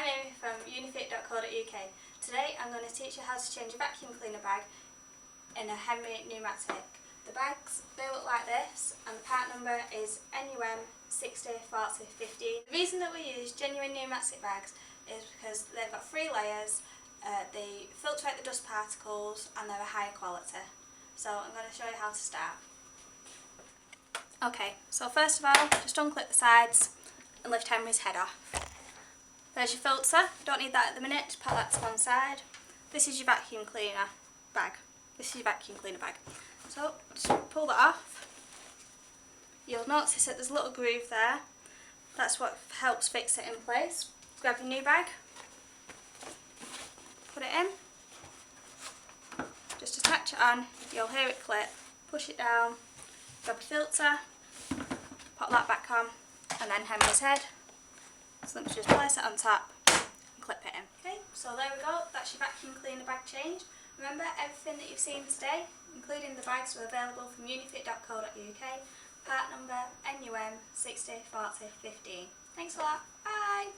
I'm Amy from Unifit.co.uk. Today I'm going to teach you how to change a vacuum cleaner bag in a Henry Numatic. The bags, they look like this and the part number is NUM 604015. The reason that we use genuine pneumatic bags is because they've got 3 layers, they filter out the dust particles and they're a higher quality. So I'm going to show you how to start. Okay, so first of all, just unclip the sides and lift Henry's head off. There's your filter, don't need that at the minute, just put that to one side. This is your vacuum cleaner bag. So just pull that off. You'll notice that there's a little groove there. That's what helps fix it in place. Grab your new bag, put it in, just attach it on, you'll hear it clip, push it down, grab your filter, pop that back on, and then Henry's head. So let's just place it on top and clip it in. Okay, so there we go, that's your vacuum cleaner bag change. Remember, everything that you've seen today, including the bags, are available from unifit.co.uk, part number NUM 604015. Thanks a lot, bye!